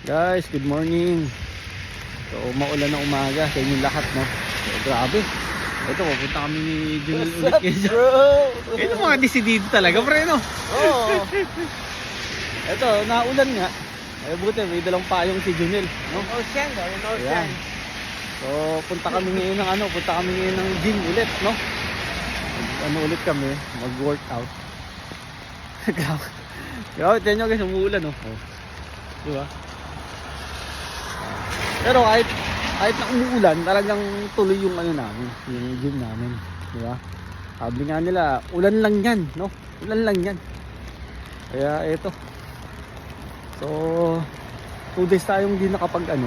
Guys, good morning. So, maulan na umaga sa inyong lahat, no? So, grabe. Ito, pupunta kami ni Junel ulit kayo. Bro? Ito mga disidido talaga, pre, no? Oo. Ito, naulan nga. Ay, buti, may dalang payong si Junel, no? Ocean, gawin Ayan. ocean. So, punta kami ngayon ng gym ulit, no? Ulit kami, mag-workout. Grabe, tignan nyo guys, umuulan, no? Oh. Diba? Pero kahit na umuulan, talagang tuloy yung namin, yung gym namin, di ba? Sabi nga nila, ulan lang yan, no? Ulan lang yan. Kaya eto. So, 2 days tayong hindi nakapag gym.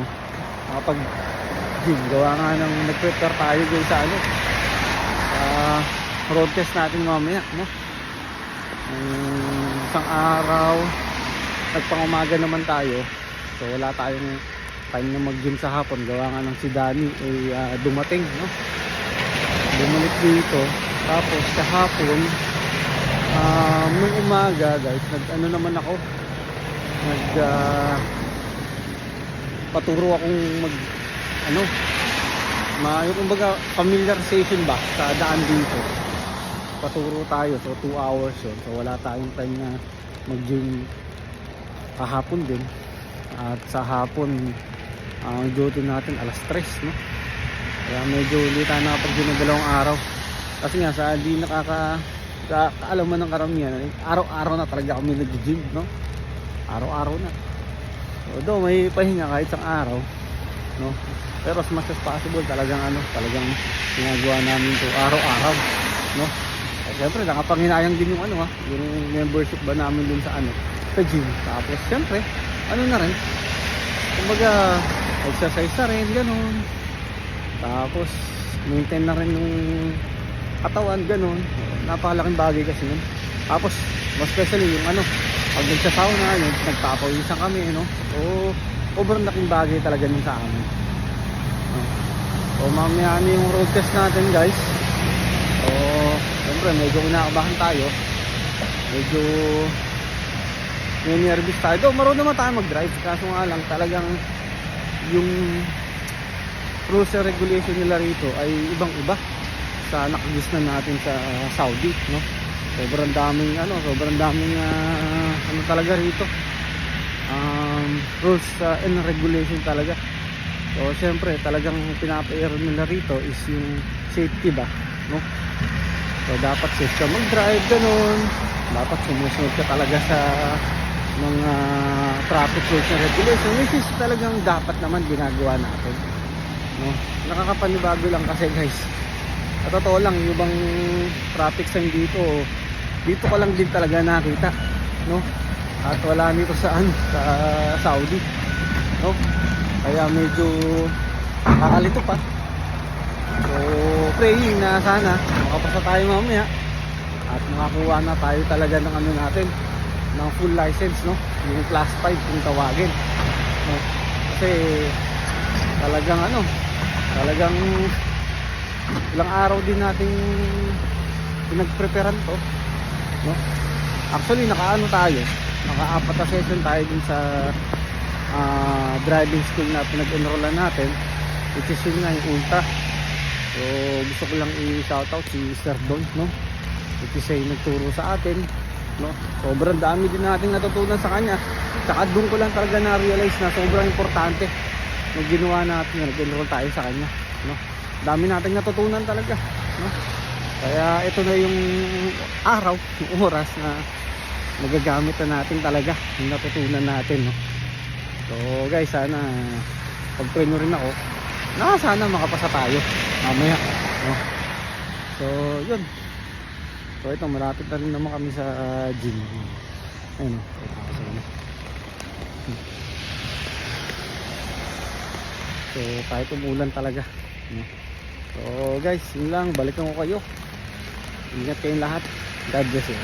Gawa nga ng nag-prepare tayo dun sa road test natin mamaya, no? Isang araw, nagpang-umaga naman tayo. So, wala tayong time na mag-gym sa hapon. Gawa nga ng si Danny dumating, no? Bumalik dito. Tapos sa hapon, nung umaga guys, naman ako, paturo akong yung kumbaga familiarization ba sa daan dito. Paturo tayo, so 2 hours yun. So wala tayong time na mag-gym kahapon din. At sa hapon, ang duty natin alas 3, no? Kaya medyo hindi tayo nakapag-gym ng 2 araw. Kasi nga sa hindi kaalaman ng karamihan, araw-araw na talaga kami nag-gym, no? Araw-araw na. So do may pahinga kahit isang araw, no? Pero as much as possible talagang ginagawa namin to araw-araw, no? At syempre nakapanghinayang din yung yung membership ba namin dun sa gym. Tapos syempre na rin, kumbaga exercise na rin, ganun. Tapos maintain na rin yung katawan, ganun. Napakalaking bagay kasi yun. Tapos mas especially yung pag nagsasauna, nagpapawisan kami, no? So sobrang laking bagay talaga nun sa amin. So mamaya yung road test natin guys. So syempre medyo kinakabahan tayo. Medyo nervous tayo. Do, marunong naman tayo mag-drive. Kaso nga lang talagang yung rules and regulation nila rito ay ibang-iba sa nakagisnan natin sa Saudi, no? Sobrang daming talaga rito. Rules and regulation talaga. So syempre talagang pinapa-air nila rito is yung safety ba, no? So dapat safe ka mag-drive, ganun. Dapat sumusunod ka talaga sa mga traffic rules and regulation, which is talagang dapat naman ginagawa natin, no? Nakakapanibago lang kasi guys, at totoo lang yung ibang traffic sign dito ka lang din talaga nakita, no? At wala nito sa Saudi, no? Kaya medyo kakalito pa. So praying na sana makapasa tayo mamaya at makakuha na tayo talaga ng natin, ng full license, no? Yung class 5 kung tawagin, no? Kasi talagang ilang araw din nating pinagpreparan to, no? Actually naka-4 na session tayo din sa driving school na pinag-enrollan natin, which is yun nga yung Ulta. So gusto ko lang i-shoutout si Sir Don, no? Which is ay nagturo sa atin, no? Sobrang dami din nating natutunan sa kanya. Saka doon ko lang talaga na-realize na sobrang importante nung ginawa natin, nag-enroll tayo sa kanya, no? Dami nating natutunan talaga, no? Kaya ito na yung araw, yung oras na magagamit na natin talaga yung natutunan natin, no? So guys, sana pag-pray nyo rin ako na sana makapasa tayo mamaya, no? So yun. So ito, malapit na rin naman kami sa gym. Ayun, so kahit umulan talaga, no? So guys, yun lang, balikan ko kayo. Ingat kayong lahat. God bless you.